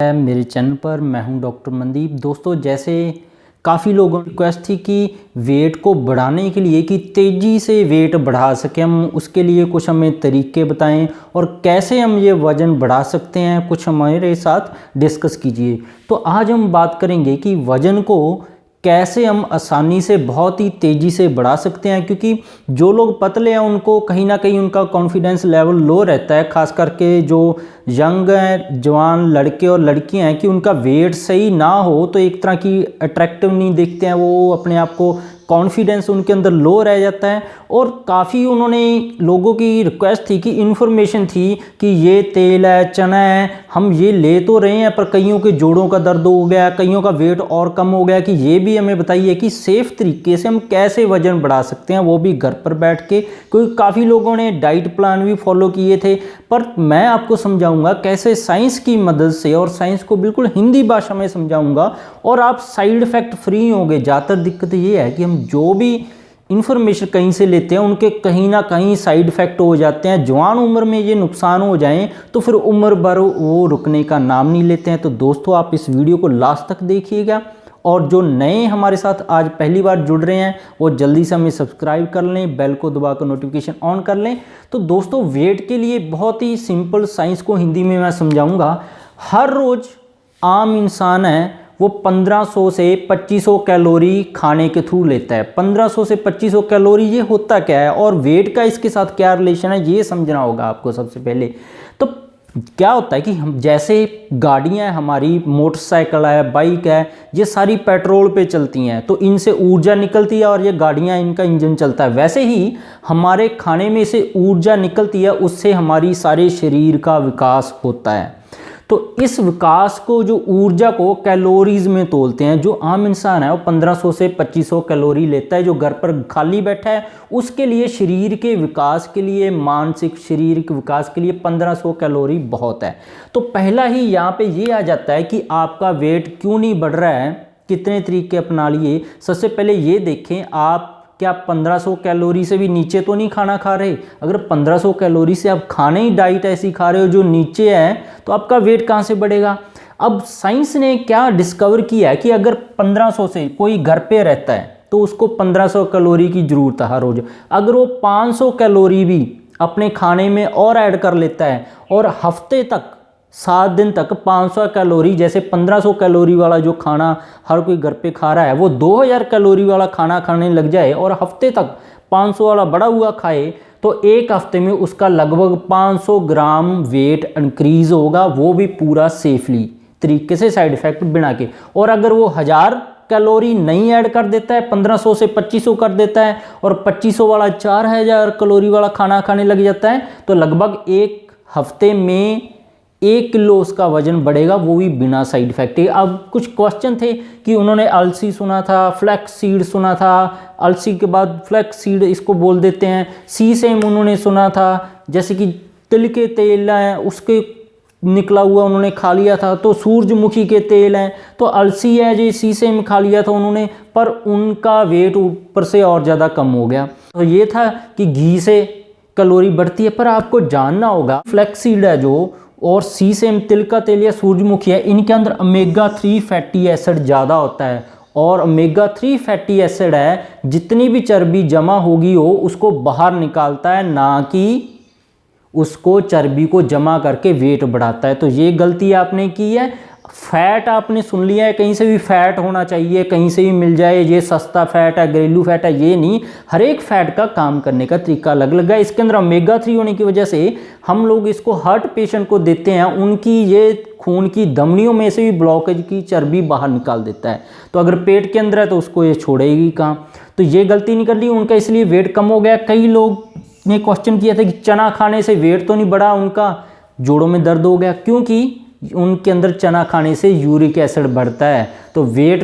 है मेरे चैनल पर। मैं हूं डॉक्टर मनदीप। दोस्तों, जैसे काफ़ी लोगों की रिक्वेस्ट थी कि वेट को बढ़ाने के लिए, कि तेज़ी से वेट बढ़ा सकें हम, उसके लिए कुछ हमें तरीके बताएं और कैसे हम ये वज़न बढ़ा सकते हैं, कुछ हमारे साथ डिस्कस कीजिए। तो आज हम बात करेंगे कि वज़न को कैसे हम आसानी से बहुत ही तेज़ी से बढ़ा सकते हैं, क्योंकि जो लोग पतले हैं उनको कहीं ना कहीं उनका कॉन्फिडेंस लेवल लो रहता है, खास करके जो यंग हैं, जवान लड़के और लड़कियां हैं, कि उनका वेट सही ना हो तो एक तरह की अट्रैक्टिव नहीं दिखते हैं, वो अपने आप को कॉन्फिडेंस उनके अंदर लो रह जाता है। और काफ़ी उन्होंने लोगों की रिक्वेस्ट थी कि इन्फॉर्मेशन थी कि ये तेल है, चना है, हम ये ले तो रहे हैं पर कईयों के जोड़ों का दर्द हो गया, कईयों का वेट और कम हो गया, कि ये भी हमें बताइए कि सेफ़ तरीके से हम कैसे वज़न बढ़ा सकते हैं, वो भी घर पर बैठ के। क्योंकि काफ़ी लोगों ने डाइट प्लान भी फॉलो किए थे, पर मैं आपको समझाऊंगा कैसे साइंस की मदद से, और साइंस को बिल्कुल हिंदी भाषा में समझाऊंगा, और आप साइड इफ़ेक्ट फ्री होंगे। ज़्यादातर दिक्कत ये है कि हम जो भी इन्फॉर्मेशन कहीं से लेते हैं उनके कहीं ना कहीं साइड इफ़ेक्ट हो जाते हैं। जवान उम्र में ये नुकसान हो जाएं तो फिर उम्र भर वो रुकने का नाम नहीं लेते हैं। तो दोस्तों, आप इस वीडियो को लास्ट तक देखिएगा, और जो नए हमारे साथ आज पहली बार जुड़ रहे हैं वो जल्दी से हमें सब्सक्राइब कर लें, बेल को दबाकर नोटिफिकेशन ऑन कर लें। तो दोस्तों, वेट के लिए बहुत ही सिंपल साइंस को हिंदी में मैं समझाऊंगा। हर रोज़ आम इंसान है वो 1500 से 2500 कैलोरी खाने के थ्रू लेता है। 1500 से 2500 कैलोरी ये होता क्या है और वेट का इसके साथ क्या रिलेशन है, ये समझना होगा आपको सबसे पहले। तो क्या होता है कि हम जैसे गाड़ियां हैं, हमारी मोटरसाइकिल है, बाइक है, ये सारी पेट्रोल पे चलती हैं, तो इनसे ऊर्जा निकलती है और ये गाड़ियां, इनका इंजन चलता है। वैसे ही हमारे खाने में से ऊर्जा निकलती है, उससे हमारी सारे शरीर का विकास होता है। तो इस विकास को, जो ऊर्जा को कैलोरीज में तोलते हैं। जो आम इंसान है वो 1500 से 2500 कैलोरी लेता है, जो घर पर खाली बैठा है उसके लिए, शरीर के विकास के लिए, मानसिक शरीर के विकास के लिए 1500 कैलोरी बहुत है। तो पहला ही यहाँ पे ये आ जाता है कि आपका वेट क्यों नहीं बढ़ रहा है, कितने तरीके अपना लिए। सबसे पहले ये देखें, आप क्या 1500 कैलोरी से भी नीचे तो नहीं खाना खा रहे। अगर 1500 कैलोरी से आप खाने ही डाइट ऐसी खा रहे हो जो नीचे है, तो आपका वेट कहाँ से बढ़ेगा। अब साइंस ने क्या डिस्कवर किया है कि अगर 1500 से कोई घर पे रहता है तो उसको 1500 कैलोरी की ज़रूरत है हर रोज़। अगर वो 500 कैलोरी भी अपने खाने में और ऐड कर लेता है, और हफ्ते तक 7 दिन तक 500 कैलोरी, जैसे 1500 कैलोरी वाला जो खाना हर कोई घर पे खा रहा है, वो 2000 कैलोरी वाला खाना खाने लग जाए और हफ्ते तक 500 वाला बड़ा हुआ खाए, तो एक हफ्ते में उसका लगभग 500 ग्राम वेट इंक्रीज होगा, वो भी पूरा सेफली तरीके से, साइड इफेक्ट बिना के। और अगर वो 1000 कैलोरी नहीं ऐड कर देता है, 1500 से 2500 कर देता है, और 2500 वाला 4000 कैलोरी वाला खाना खाने लग जाता है, तो लगभग एक हफ्ते में 1 किलो उसका वजन बढ़ेगा, वो भी बिना साइड इफेक्ट के। अब कुछ क्वेश्चन थे कि उन्होंने अलसी सुना था, फ्लैक्स सीड सुना था, अलसी के बाद फ्लैक्स सीड इसको बोल देते हैं, सीसेम उन्होंने सुना था, जैसे कि तिल के तेल हैं उसके निकला हुआ उन्होंने खा लिया था, तो सूरजमुखी के तेल हैं, तो अलसी है जी, सीसेम खा लिया था उन्होंने, पर उनका वेट ऊपर से और ज़्यादा कम हो गया। तो ये था कि घी से कैलोरी बढ़ती है, पर आपको जानना होगा फ्लैक्स सीड है जो, और सीसेम तिल का तेल या सूरजमुखी है, इनके अंदर ओमेगा 3 फैटी एसिड ज़्यादा होता है। और ओमेगा 3 फैटी एसिड है, जितनी भी चर्बी जमा होगी हो उसको बाहर निकालता है, ना कि उसको चर्बी को जमा करके वेट बढ़ाता है। तो ये गलती आपने की है। फैट आपने सुन लिया है, कहीं से भी फैट होना चाहिए, कहीं से भी मिल जाए, ये सस्ता फैट है, घरेलू फैट है, ये नहीं। हर एक फैट का काम करने का तरीका अलग अलग है। इसके अंदर ओमेगा 3 होने की वजह से हम लोग इसको हार्ट पेशेंट को देते हैं, उनकी ये खून की धमनियों में से भी ब्लॉकेज की चर्बी बाहर निकाल देता है। तो अगर पेट के अंदर है तो उसको ये छोड़ेगी कहाँ। तो ये गलती नहीं करनी उनका, इसलिए वेट कम हो गया। कई लोग ने क्वेश्चन किया था कि चना खाने से वेट तो नहीं बढ़ा, उनका जोड़ों में दर्द हो गया, क्योंकि उनके अंदर चना खाने से यूरिक एसिड बढ़ता है, तो वेट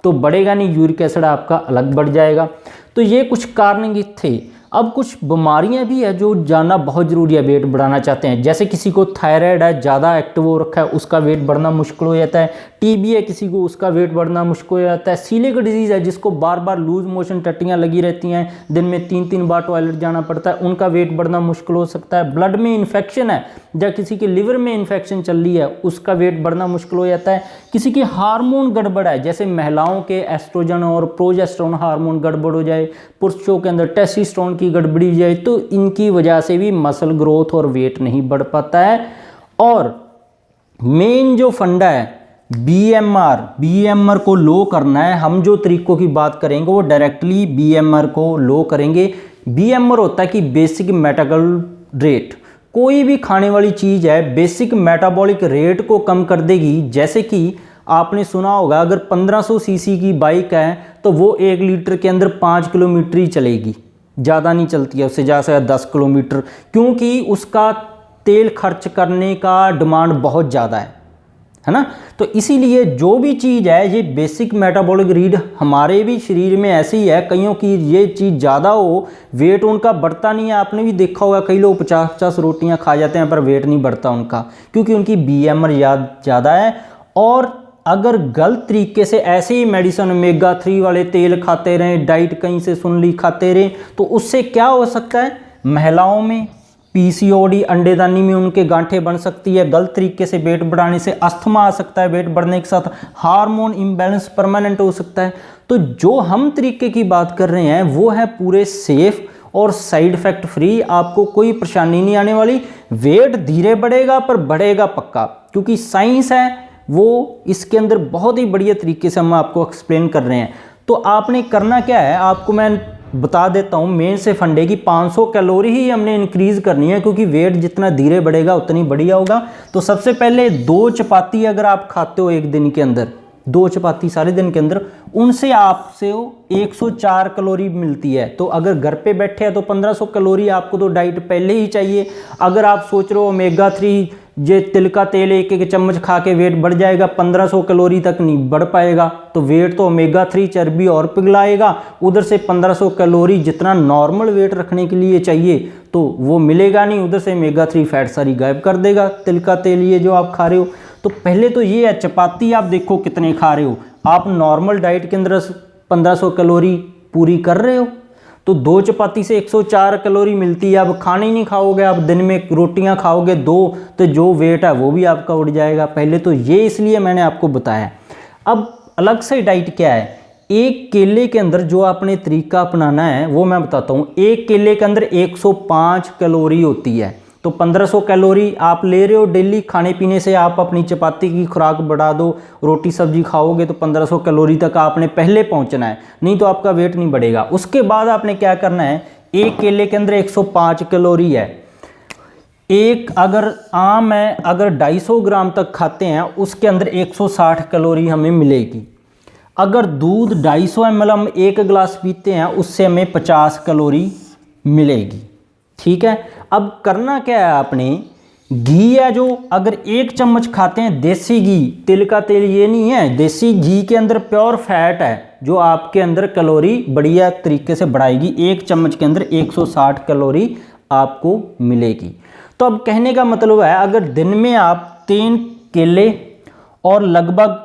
तो बढ़ेगा नहीं, यूरिक एसिड आपका अलग बढ़ जाएगा। तो ये कुछ कारण थे। अब कुछ बीमारियां भी है जो जानना बहुत ज़रूरी है वेट बढ़ाना चाहते हैं। जैसे किसी को थायराइड है, ज़्यादा एक्टिव हो रखा है, उसका वेट बढ़ना मुश्किल हो जाता है। टीबी है किसी को, उसका वेट बढ़ना मुश्किल हो जाता है। सीलिक डिजीज़ है जिसको बार बार लूज मोशन टट्टियाँ लगी रहती हैं, दिन में 3-3 बार टॉयलेट जाना पड़ता है, उनका वेट बढ़ना मुश्किल हो सकता है। ब्लड में इन्फेक्शन है या किसी के लिवर में इन्फेक्शन चल रही है, उसका वेट बढ़ना मुश्किल हो जाता है। किसी की हार्मोन गड़बड़ है, जैसे महिलाओं के एस्ट्रोजन और प्रोजेस्टेरोन हार्मोन गड़बड़ हो जाए, पुरुषों के अंदर टेस्टोस्टेरोन की गड़बड़ी हो जाए, तो इनकी वजह से भी मसल ग्रोथ और वेट नहीं बढ़ पाता है। और मेन जो फंडा है बीएमआर को लो करना है। हम जो तरीकों की बात करेंगे वो डायरेक्टली बीएमआर को लो करेंगे। बीएमआर होता है कि बेसिक मेटाबॉलिक रेट। कोई भी खाने वाली चीज़ है बेसिक मेटाबॉलिक रेट को कम कर देगी। जैसे कि आपने सुना होगा अगर 1500 सीसी की बाइक है तो वो 1 लीटर के अंदर 5 किलोमीटर ही चलेगी, ज़्यादा नहीं चलती है, उससे ज़्यादा से 10 किलोमीटर, क्योंकि उसका तेल खर्च करने का डिमांड बहुत ज़्यादा है ना। तो इसीलिए जो भी चीज़ है ये बेसिक मेटाबॉलिक रेट हमारे भी शरीर में ऐसी ही है। कईयों की ये चीज़ ज़्यादा हो, वेट उनका बढ़ता नहीं है। आपने भी देखा होगा कई लोग 50-50 रोटियां खा जाते हैं पर वेट नहीं बढ़ता उनका, क्योंकि उनकी बीएमआर ज़्यादा है। और अगर गलत तरीके से ऐसे ही मेडिसिन ओमेगा 3 वाले तेल खाते रहें, डाइट कहीं से सुन ली खाते रहें, तो उससे क्या हो सकता है, महिलाओं में पीसीओडी अंडेदानी में उनके गांठें बन सकती है। गलत तरीके से वेट बढ़ाने से अस्थमा आ सकता है, वेट बढ़ने के साथ हार्मोन इम्बैलेंस परमानेंट हो सकता है। तो जो हम तरीके की बात कर रहे हैं वो है पूरे सेफ और साइड इफेक्ट फ्री, आपको कोई परेशानी नहीं आने वाली। वेट धीरे बढ़ेगा पर बढ़ेगा पक्का, क्योंकि साइंस है वो इसके अंदर बहुत ही बढ़िया तरीके से हम आपको एक्सप्लेन कर रहे हैं। तो आपने करना क्या है, आपको मैं बता देता हूँ मेन से फंडे की 500 कैलोरी ही हमने इंक्रीज़ करनी है, क्योंकि वेट जितना धीरे बढ़ेगा उतनी बढ़िया होगा। तो सबसे पहले 2 चपाती अगर आप खाते हो एक दिन के अंदर, 2 चपाती सारे दिन के अंदर, उनसे आपसे 104 कैलोरी मिलती है। तो अगर घर पे बैठे हैं तो 1500 कैलोरी आपको तो डाइट पहले ही चाहिए। अगर आप सोच रहे हो ओमेगा 3 ये तिल का तेल 1-1 चम्मच खा के वेट बढ़ जाएगा, 1500 कैलोरी तक नहीं बढ़ पाएगा। तो वेट तो ओमेगा 3 चर्बी और पिघलाएगा, उधर से 1500 कैलोरी जितना नॉर्मल वेट रखने के लिए चाहिए तो वो मिलेगा नहीं, उधर से ओमेगा 3 फैट सारी गायब कर देगा तिल का तेल ये जो आप खा रहे हो। तो पहले तो ये है, चपाती आप देखो कितने खा रहे हो, आप नॉर्मल डाइट के अंदर 1500 कैलोरी पूरी कर रहे हो, तो 2 चपाती से 104 कैलोरी मिलती है। अब खाने ही नहीं खाओगे, आप दिन में रोटियां खाओगे 2, तो जो वेट है वो भी आपका उड़ जाएगा। पहले तो ये इसलिए मैंने आपको बताया। अब अलग से डाइट क्या है, एक केले के अंदर जो आपने तरीका अपनाना है वो मैं बताता हूँ। एक केले के अंदर 105 कैलोरी होती है, तो 1500 कैलोरी आप ले रहे हो डेली खाने पीने से। आप अपनी चपाती की खुराक बढ़ा दो, रोटी सब्जी खाओगे तो 1500 कैलोरी तक आपने पहले पहुंचना है, नहीं तो आपका वेट नहीं बढ़ेगा। उसके बाद आपने क्या करना है, एक केले के अंदर 105 कैलोरी है। एक अगर आम है, अगर 250 ग्राम तक खाते हैं उसके अंदर 160 कैलोरी हमें मिलेगी। अगर दूध 250 ml हम 1 गिलास पीते हैं उससे हमें 50 कैलोरी मिलेगी। ठीक है, अब करना क्या है, आपने घी है जो अगर 1 चम्मच खाते हैं देसी घी, तिल का तेल ये नहीं है, देसी घी के अंदर प्योर फैट है जो आपके अंदर कैलोरी बढ़िया तरीके से बढ़ाएगी। 1 चम्मच के अंदर 160 कैलोरी आपको मिलेगी। तो अब कहने का मतलब है, अगर दिन में आप 3 केले और लगभग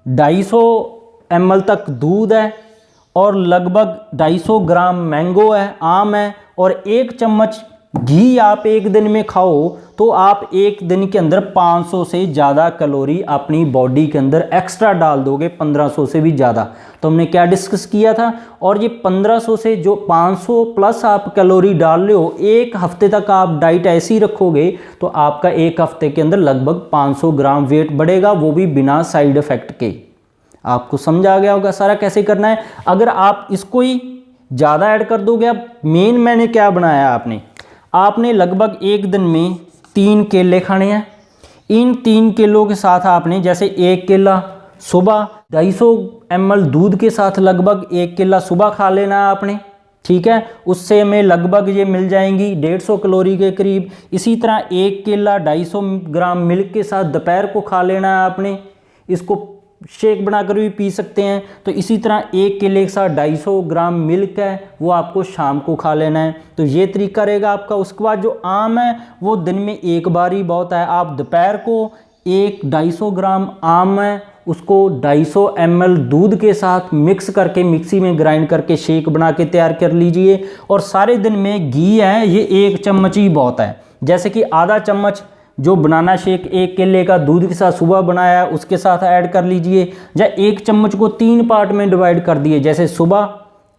250 ml तक दूध है और लगभग 250 ग्राम मैंगो है, आम है, और 1 चम्मच घी आप एक दिन में खाओ, तो आप एक दिन के अंदर 500 से ज़्यादा कैलोरी अपनी बॉडी के अंदर एक्स्ट्रा डाल दोगे, 1500 से भी ज़्यादा। तो हमने क्या डिस्कस किया था, और ये 1500 से जो 500 प्लस आप कैलोरी डाल रहे हो, 1 हफ्ते तक आप डाइट ऐसी रखोगे तो आपका 1 हफ्ते के अंदर लगभग 500 ग्राम वेट बढ़ेगा, वो भी बिना साइड इफ़ेक्ट के। आपको समझ आ गया होगा सारा कैसे करना है। अगर आप इसको ही ज़्यादा ऐड कर दोगे, अब मेन मैंने क्या बनाया, आपने लगभग एक दिन में 3 केले खाने हैं। इन 3 केलों के साथ आपने जैसे 1 केला सुबह 250 ml दूध के साथ लगभग 1 केला सुबह खा लेना है आपने। ठीक है, उससे हमें लगभग ये मिल जाएंगी 150 कैलोरी के करीब। इसी तरह 1 केला 250 ग्राम मिल्क के साथ दोपहर को खा लेना है आपने। इसको शेक बनाकर भी पी सकते हैं। तो इसी तरह एक केले के साथ 250 ग्राम मिल्क है वो आपको शाम को खा लेना है। तो ये तरीका रहेगा आपका। उसके बाद जो आम है वो दिन में एक बार ही बहुत है। आप दोपहर को 250 ग्राम आम है उसको 250 ml दूध के साथ मिक्स करके मिक्सी में ग्राइंड करके शेक बना के तैयार कर लीजिए। और सारे दिन में घी है ये 1 चम्मच ही बहुत है। जैसे कि आधा चम्मच जो बनाना शेक एक केले का दूध के साथ सुबह बनाया है उसके साथ ऐड कर लीजिए, या 1 चम्मच को 3 पार्ट में डिवाइड कर दिए। जैसे सुबह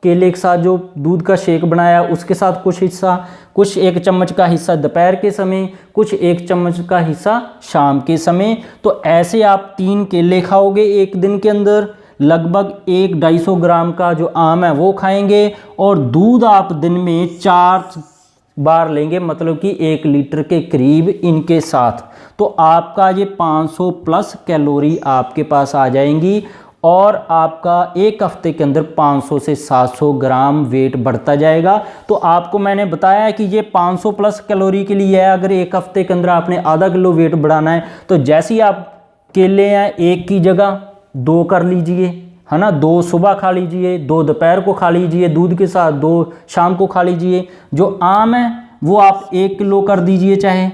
केले के साथ जो दूध का शेक बनाया उसके साथ कुछ हिस्सा, कुछ 1 चम्मच का हिस्सा दोपहर के समय, कुछ 1 चम्मच का हिस्सा शाम के समय। तो ऐसे आप 3 केले खाओगे एक दिन के अंदर, लगभग 250 ग्राम का जो आम है वो खाएंगे, और दूध आप दिन में 4 बार लेंगे, मतलब कि 1 लीटर के करीब इनके साथ। तो आपका ये 500 प्लस कैलोरी आपके पास आ जाएंगी, और आपका एक हफ्ते के अंदर 500 से 700 ग्राम वेट बढ़ता जाएगा। तो आपको मैंने बताया कि ये 500 प्लस कैलोरी के लिए है। अगर एक हफ्ते के अंदर आपने आधा किलो वेट बढ़ाना है तो जैसे ही आप केले हैं 1 की जगह 2 कर लीजिए, है ना। 2 सुबह खा लीजिए, 2 दोपहर को खा लीजिए दूध के साथ, 2 शाम को खा लीजिए। जो आम है वो आप 1 किलो कर दीजिए चाहे।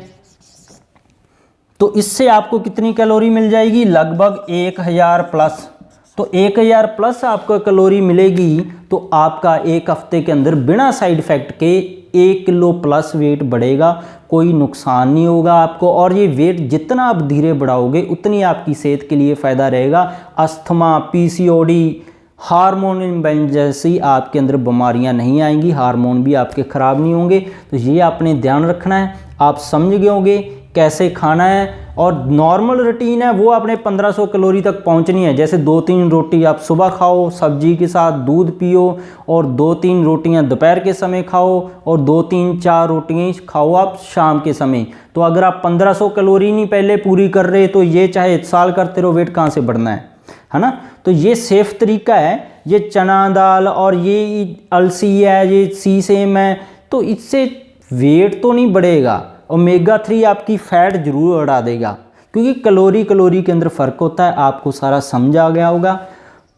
तो इससे आपको कितनी कैलोरी मिल जाएगी? लगभग 1000 प्लस। तो 1000 प्लस आपको कैलोरी मिलेगी। तो आपका एक हफ्ते के अंदर बिना साइड इफेक्ट के 1 किलो प्लस वेट बढ़ेगा, कोई नुकसान नहीं होगा आपको। और ये वेट जितना आप धीरे बढ़ाओगे उतनी आपकी सेहत के लिए फ़ायदा रहेगा। अस्थमा, पीसीओडी, हार्मोन इम्बैलेंस जैसी आपके अंदर बीमारियां नहीं आएंगी, हार्मोन भी आपके ख़राब नहीं होंगे। तो ये आपने ध्यान रखना है। आप समझ गए होंगे कैसे खाना है, और नॉर्मल रूटीन है वो आपने 1500 कैलोरी तक पहुंचनी है। जैसे 2-3 रोटी आप सुबह खाओ सब्जी के साथ, दूध पियो, और 2-3 रोटियां दोपहर के समय खाओ, और 2-3-4 रोटियां खाओ आप शाम के समय। तो अगर आप 1500 कैलोरी नहीं पहले पूरी कर रहे तो ये चाहे 1 साल करते रहो, वेट कहाँ से बढ़ना है ना। तो ये सेफ तरीका है। ये चना दाल और ये अलसी है, ये सीसेम है, तो इससे वेट तो नहीं बढ़ेगा, ओमेगा 3 आपकी फैट जरूर बढ़ा देगा, क्योंकि कैलोरी के अंदर फ़र्क होता है। आपको सारा समझ आ गया होगा।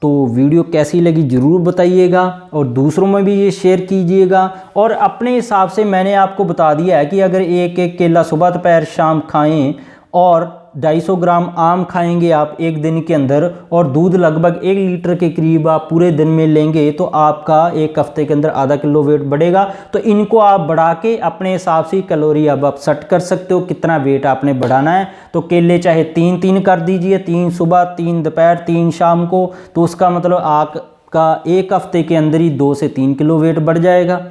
तो वीडियो कैसी लगी ज़रूर बताइएगा, और दूसरों में भी ये शेयर कीजिएगा। और अपने हिसाब से मैंने आपको बता दिया है कि अगर 1-1 केला सुबह दोपहर शाम खाएं, और 250 ग्राम आम खाएंगे आप एक दिन के अंदर, और दूध लगभग 1 लीटर के करीब आप पूरे दिन में लेंगे, तो आपका एक हफ्ते के अंदर आधा किलो वेट बढ़ेगा। तो इनको आप बढ़ा के अपने हिसाब से कैलोरी अब आप सेट कर सकते हो कितना वेट आपने बढ़ाना है। तो केले चाहे 3-3 कर दीजिए, 3 सुबह, 3 दोपहर, 3 शाम को। तो उसका मतलब आपका एक हफ्ते के अंदर ही 2 से 3 किलो वेट बढ़ जाएगा।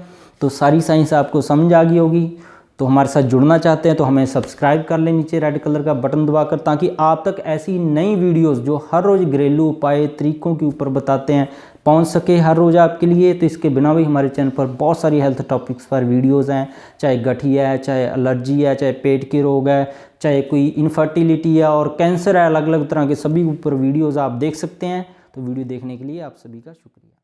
तो सारी साइंस आपको समझ आ गई होगी। तो हमारे साथ जुड़ना चाहते हैं तो हमें सब्सक्राइब कर लें नीचे रेड कलर का बटन दबाकर, ताकि आप तक ऐसी नई वीडियोस जो हर रोज़ घरेलू उपाय तरीकों के ऊपर बताते हैं पहुंच सके हर रोज़ आपके लिए। तो इसके बिना भी हमारे चैनल पर बहुत सारी हेल्थ टॉपिक्स पर वीडियोस हैं, चाहे गठिया है, चाहे एलर्जी है, चाहे पेट के रोग है, चाहे कोई इनफर्टिलिटी है और कैंसर है, अलग अलग तरह के सभी ऊपर वीडियोज़ आप देख सकते हैं। तो वीडियो देखने के लिए आप सभी का शुक्रिया।